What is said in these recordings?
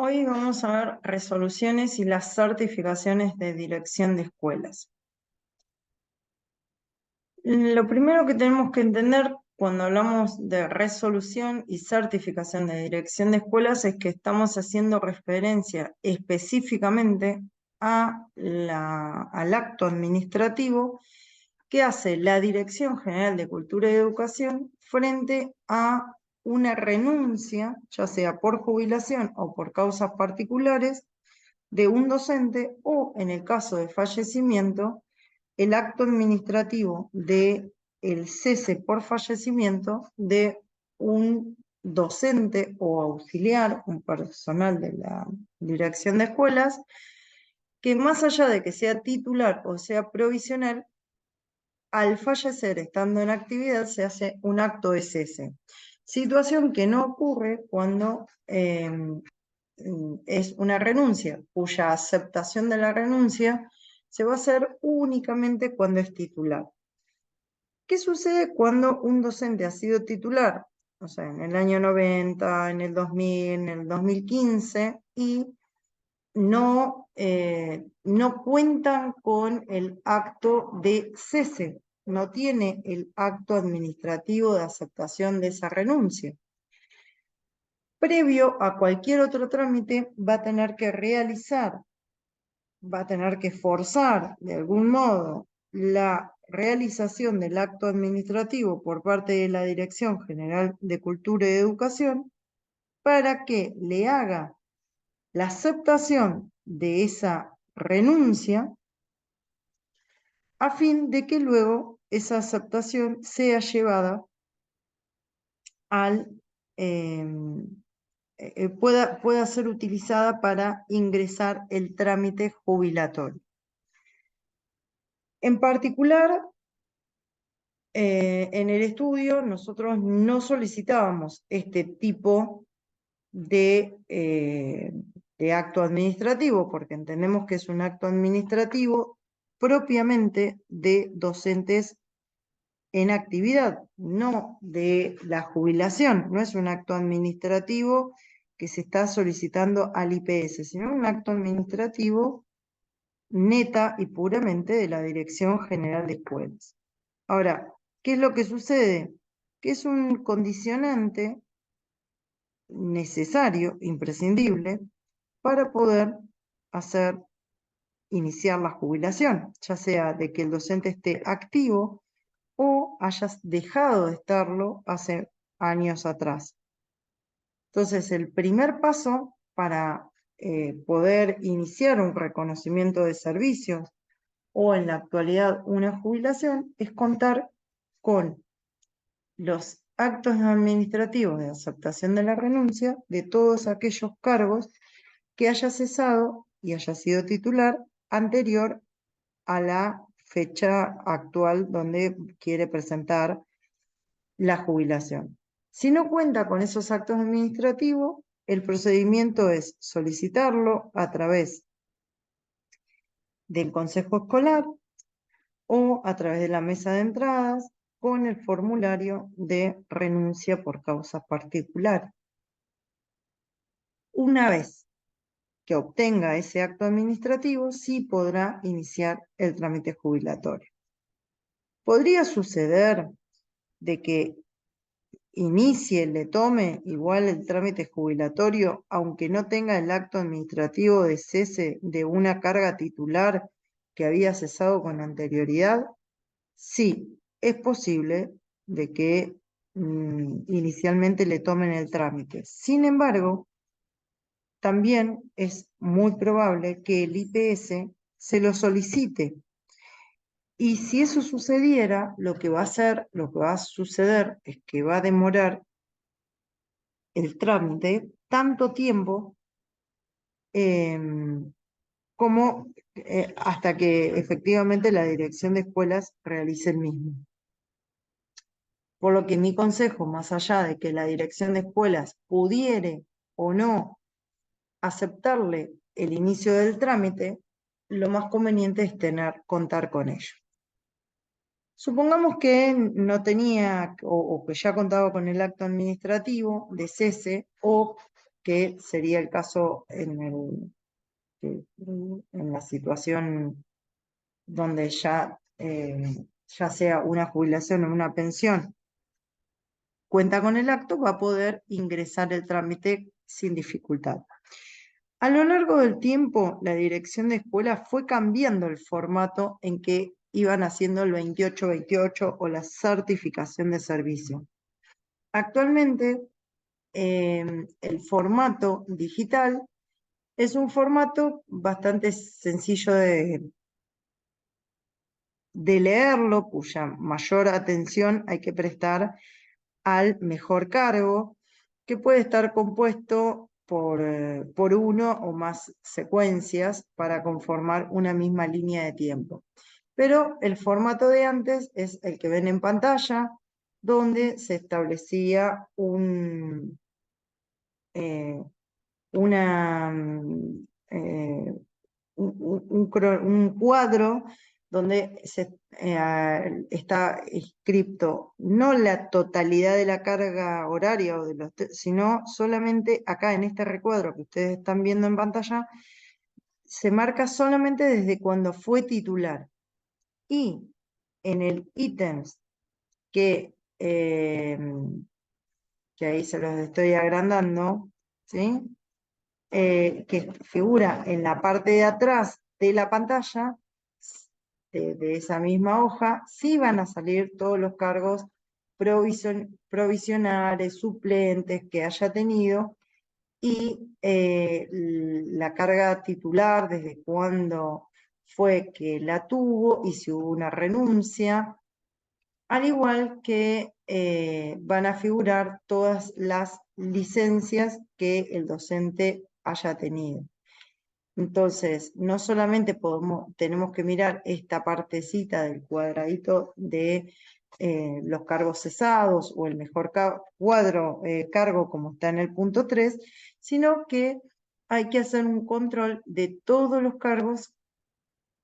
Hoy vamos a ver resoluciones y las certificaciones de dirección de escuelas. Lo primero que tenemos que entender cuando hablamos de resolución y certificación de dirección de escuelas es que estamos haciendo referencia específicamente al acto administrativo que hace la Dirección General de Cultura y Educación frente a una renuncia, ya sea por jubilación o por causas particulares, de un docente o, en el caso de fallecimiento, el acto administrativo de el cese por fallecimiento de un docente o auxiliar, un personal de la dirección de escuelas, que más allá de que sea titular o sea provisional, al fallecer estando en actividad se hace un acto de cese. Situación que no ocurre cuando es una renuncia, cuya aceptación de la renuncia se va a hacer únicamente cuando es titular. ¿Qué sucede cuando un docente ha sido titular? O sea, en el año 90, en el 2000, en el 2015, y no cuentan con el acto de cese, no tiene el acto administrativo de aceptación de esa renuncia. Previo a cualquier otro trámite, va a tener que realizar, va a tener que forzar de algún modo la realización del acto administrativo por parte de la Dirección General de Cultura y Educación para que le haga la aceptación de esa renuncia a fin de que luego esa aceptación sea llevada al, pueda ser utilizada para ingresar el trámite jubilatorio. En particular, en el estudio nosotros no solicitábamos este tipo de acto administrativo, porque entendemos que es un acto administrativo propiamente de docentes en actividad, no de la jubilación. No es un acto administrativo que se está solicitando al IPS, sino un acto administrativo neta y puramente de la Dirección General de Escuelas. Ahora, ¿qué es lo que sucede? Que es un condicionante necesario, imprescindible, para poder iniciar la jubilación, ya sea de que el docente esté activo o hayas dejado de estarlo hace años atrás. Entonces, el primer paso para poder iniciar un reconocimiento de servicios o en la actualidad una jubilación es contar con los actos administrativos de aceptación de la renuncia de todos aquellos cargos que haya cesado y haya sido titular anterior a la fecha actual donde quiere presentar la jubilación. Si no cuenta con esos actos administrativos, el procedimiento es solicitarlo a través del consejo escolar o a través de la mesa de entradas con el formulario de renuncia por causas particulares. Una vez que obtenga ese acto administrativo, sí podrá iniciar el trámite jubilatorio. Podría suceder de que le tome igual el trámite jubilatorio, aunque no tenga el acto administrativo de cese de una carga titular que había cesado con anterioridad. Sí, es posible de que inicialmente le tomen el trámite. Sin embargo, también es muy probable que el IPS se lo solicite. Y si eso sucediera, lo que va a suceder es que va a demorar el trámite tanto tiempo como hasta que efectivamente la dirección de escuelas realice el mismo. Por lo que mi consejo, más allá de que la dirección de escuelas pudiere o no aceptarle el inicio del trámite, lo más conveniente es contar con ello. Supongamos que no tenía o que ya contaba con el acto administrativo de cese o que sería el caso en la situación donde ya sea una jubilación o una pensión, cuenta con el acto, va a poder ingresar el trámite sin dificultad. A lo largo del tiempo, la dirección de escuela fue cambiando el formato en que iban haciendo el 28-28 o la certificación de servicio. Actualmente, el formato digital es un formato bastante sencillo de leerlo, cuya mayor atención hay que prestar al mejor cargo, que puede estar compuesto por uno o más secuencias para conformar una misma línea de tiempo. Pero el formato de antes es el que ven en pantalla, donde se establecía un cuadro donde está escrito no la totalidad de la carga horaria, sino solamente acá en este recuadro que ustedes están viendo en pantalla, se marca solamente desde cuando fue titular. Y en el ítems que ahí se los estoy agrandando, ¿sí? Que figura en la parte de atrás de la pantalla, de esa misma hoja, sí van a salir todos los cargos provisionales, suplentes que haya tenido, y la carga titular, desde cuándo fue que la tuvo y si hubo una renuncia, al igual que van a figurar todas las licencias que el docente haya tenido. Entonces, no solamente tenemos que mirar esta partecita del cuadradito de los cargos cesados o el mejor cargo como está en el punto 3, sino que hay que hacer un control de todos los cargos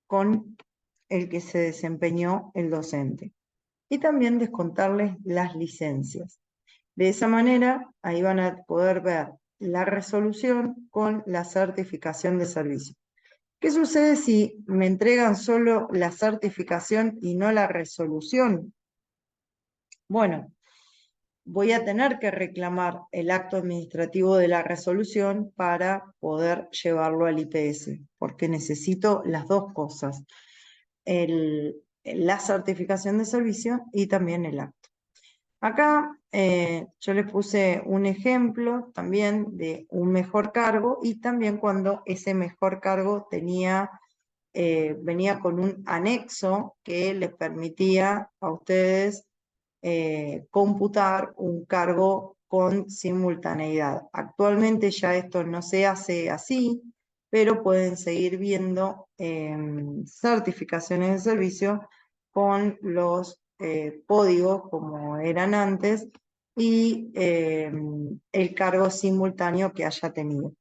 con el que se desempeñó el docente. Y también descontarles las licencias. De esa manera, ahí van a poder ver la resolución con la certificación de servicio. ¿Qué sucede si me entregan solo la certificación y no la resolución? Bueno, voy a tener que reclamar el acto administrativo de la resolución para poder llevarlo al IPS, porque necesito las dos cosas, la certificación de servicio y también el acto. Acá yo les puse un ejemplo también de un mejor cargo y también cuando ese mejor cargo venía con un anexo que les permitía a ustedes computar un cargo con simultaneidad. Actualmente ya esto no se hace así, pero pueden seguir viendo certificaciones de servicio con los códigos como eran antes y el cargo simultáneo que haya tenido.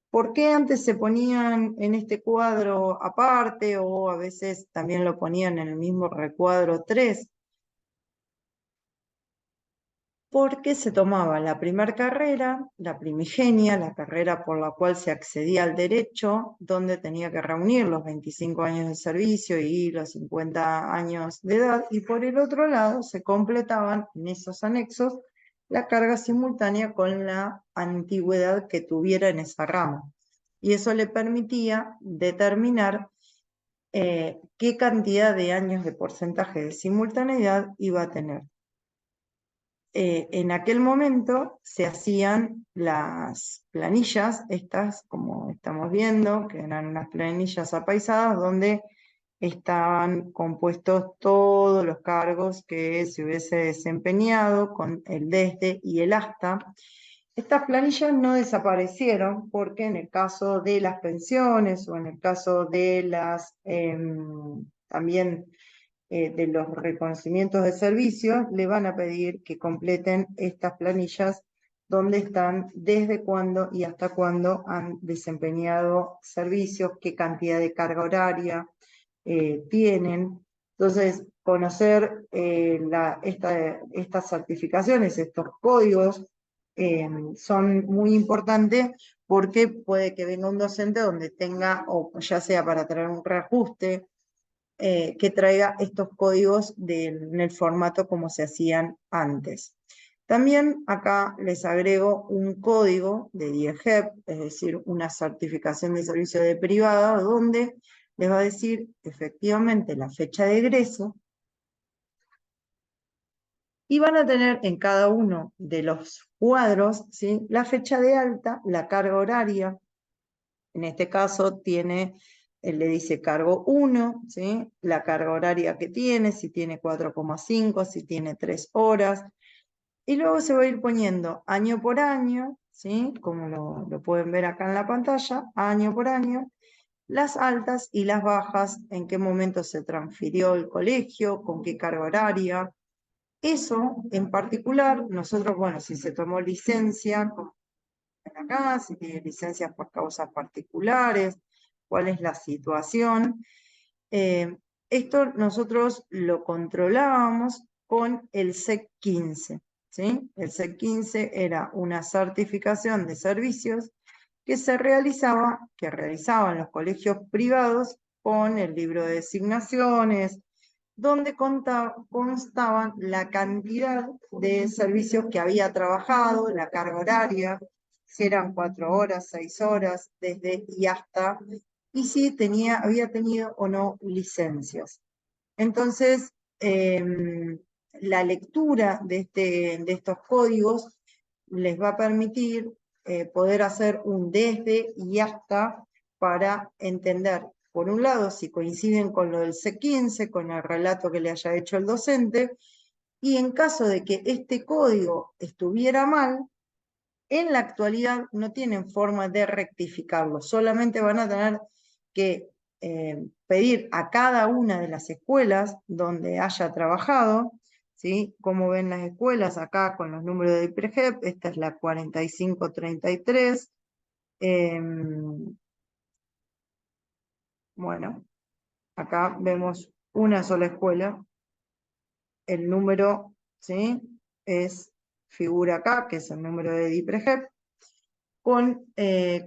¿Por qué antes se ponían en este cuadro aparte o a veces también lo ponían en el mismo recuadro 3? Porque se tomaba la primera carrera, la primigenia, la carrera por la cual se accedía al derecho, donde tenía que reunir los 25 años de servicio y los 50 años de edad, y por el otro lado se completaban en esos anexos la carga simultánea con la antigüedad que tuviera en esa rama. Y eso le permitía determinar qué cantidad de años de porcentaje de simultaneidad iba a tener. En aquel momento se hacían las planillas, estas como estamos viendo, que eran unas planillas apaisadas donde estaban compuestos todos los cargos que se hubiese desempeñado con el desde y el hasta. Estas planillas no desaparecieron porque en el caso de las pensiones o en el caso de las también de los reconocimientos de servicios, le van a pedir que completen estas planillas donde están desde cuándo y hasta cuándo han desempeñado servicios, qué cantidad de carga horaria tienen. Entonces, conocer estas certificaciones, estos códigos, son muy importantes porque puede que venga un docente donde tenga, o ya sea para traer un reajuste, que traiga estos códigos en el formato como se hacían antes. También acá les agrego un código de DIEGEP, es decir, una certificación de servicio de privada, donde les va a decir efectivamente la fecha de egreso, y van a tener en cada uno de los cuadros, ¿sí?, la fecha de alta, la carga horaria. En este caso tiene, le dice cargo 1, ¿sí?, la carga horaria que tiene, si tiene 4,5, si tiene 3 horas. Y luego se va a ir poniendo año por año, ¿sí?, como lo pueden ver acá en la pantalla, año por año, las altas y las bajas, en qué momento se transfirió el colegio, con qué carga horaria. Eso en particular, nosotros, bueno, si se tomó licencia, como ven acá, si tiene licencias por causas particulares, cuál es la situación. Esto nosotros lo controlábamos con el SEC 15, ¿sí? El SEC 15 era una certificación de servicios que que realizaban los colegios privados con el libro de designaciones, donde constaban la cantidad de servicios que había trabajado, la carga horaria, si eran 4 horas, 6 horas, desde y hasta, y si había tenido o no licencias. Entonces, la lectura de estos códigos les va a permitir poder hacer un desde y hasta para entender, por un lado, si coinciden con lo del C15, con el relato que le haya hecho el docente, y en caso de que este código estuviera mal, en la actualidad no tienen forma de rectificarlo, solamente van a tener que pedir a cada una de las escuelas donde haya trabajado, ¿sí? Como ven las escuelas acá con los números de IPREGEP, esta es la 4533. Bueno, acá vemos una sola escuela, el número, ¿sí?, figura acá, que es el número de DIPREGEP, con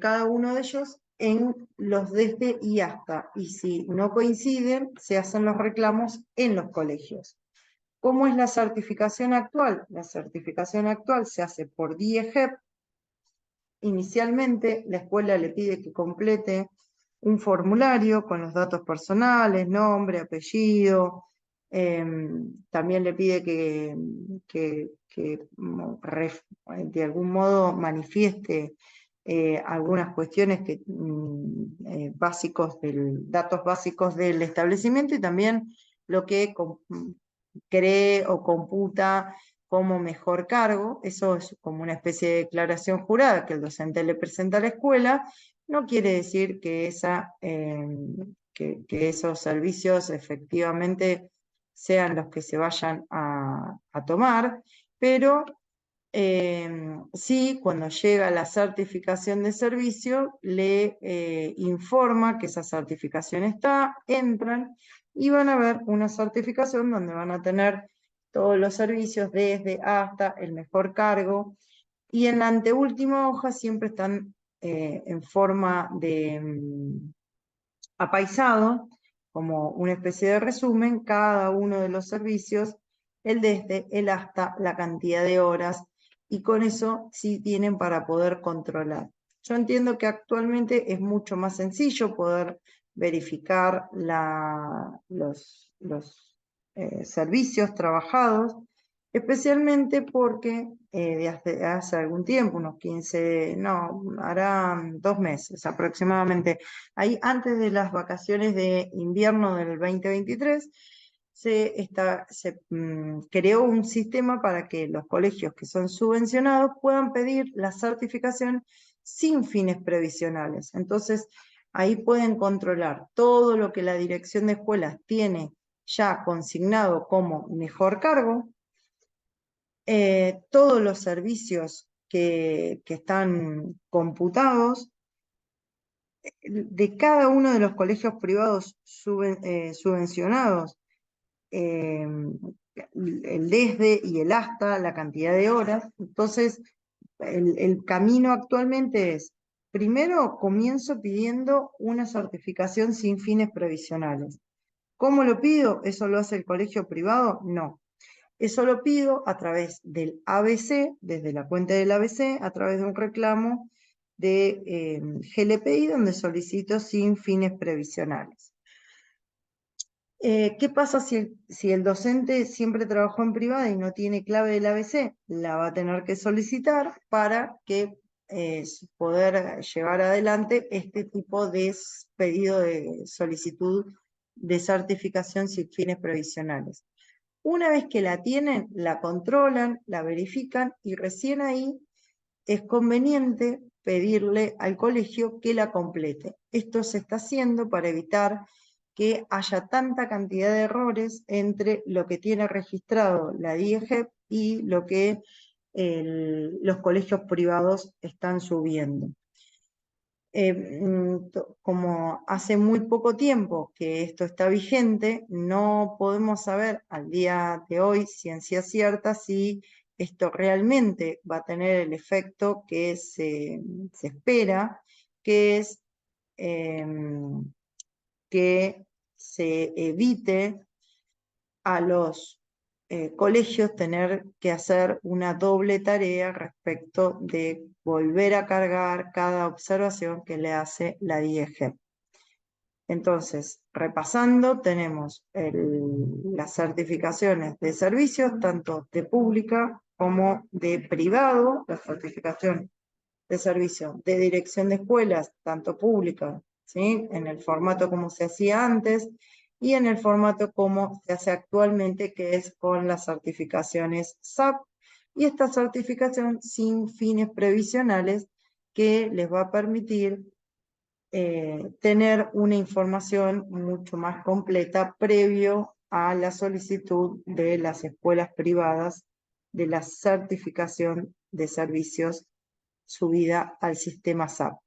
cada uno de ellos en los desde y hasta. Y si no coinciden, se hacen los reclamos en los colegios. ¿Cómo es la certificación actual? La certificación actual se hace por DIEGEP. Inicialmente, la escuela le pide que complete un formulario con los datos personales, nombre, apellido. También le pide que de algún modo manifieste algunas cuestiones datos básicos del establecimiento, y también lo que cree o computa como mejor cargo. Eso es como una especie de declaración jurada que el docente le presenta a la escuela. No quiere decir que esos servicios efectivamente sean los que se vayan a tomar, pero sí, cuando llega la certificación de servicio, le informa que esa certificación está, entran y van a ver una certificación donde van a tener todos los servicios desde hasta el mejor cargo, y en la anteúltima hoja siempre están en forma de apaisado, como una especie de resumen, cada uno de los servicios, el desde, el hasta, la cantidad de horas, y con eso sí tienen para poder controlar. Yo entiendo que actualmente es mucho más sencillo poder verificar los servicios trabajados, especialmente porque desde hace algún tiempo, unos 15, no, harán 2 meses aproximadamente, ahí antes de las vacaciones de invierno del 2023, se creó un sistema para que los colegios que son subvencionados puedan pedir la certificación sin fines previsionales. Entonces, ahí pueden controlar todo lo que la dirección de escuelas tiene ya consignado como mejor cargo, todos los servicios que están computados de cada uno de los colegios privados subvencionados, el desde y el hasta, la cantidad de horas. Entonces, el camino actualmente es, primero comienzo pidiendo una certificación sin fines previsionales. ¿Cómo lo pido? ¿Eso lo hace el colegio privado? No. Eso lo pido a través del ABC, desde la cuenta del ABC, a través de un reclamo de GLPI, donde solicito sin fines previsionales. ¿Qué pasa si el docente siempre trabajó en privada y no tiene clave del ABC? La va a tener que solicitar para que poder llevar adelante este tipo de pedido de solicitud de certificación sin fines previsionales. Una vez que la tienen, la controlan, la verifican y recién ahí es conveniente pedirle al colegio que la complete. Esto se está haciendo para evitar que haya tanta cantidad de errores entre lo que tiene registrado la DIEGEP y lo que los colegios privados están subiendo. Como hace muy poco tiempo que esto está vigente, no podemos saber al día de hoy, ciencia cierta, si esto realmente va a tener el efecto que se espera, que es que se evite a los colegios tener que hacer una doble tarea respecto de volver a cargar cada observación que le hace la DIEGEP. Entonces, repasando, tenemos las certificaciones de servicios, tanto de pública como de privado, la certificación de servicio de dirección de escuelas, tanto pública, ¿sí? En el formato como se hacía antes, y en el formato como se hace actualmente, que es con las certificaciones SAP, y esta certificación sin fines previsionales que les va a permitir tener una información mucho más completa previo a la solicitud de las escuelas privadas de la certificación de servicios subida al sistema SAP.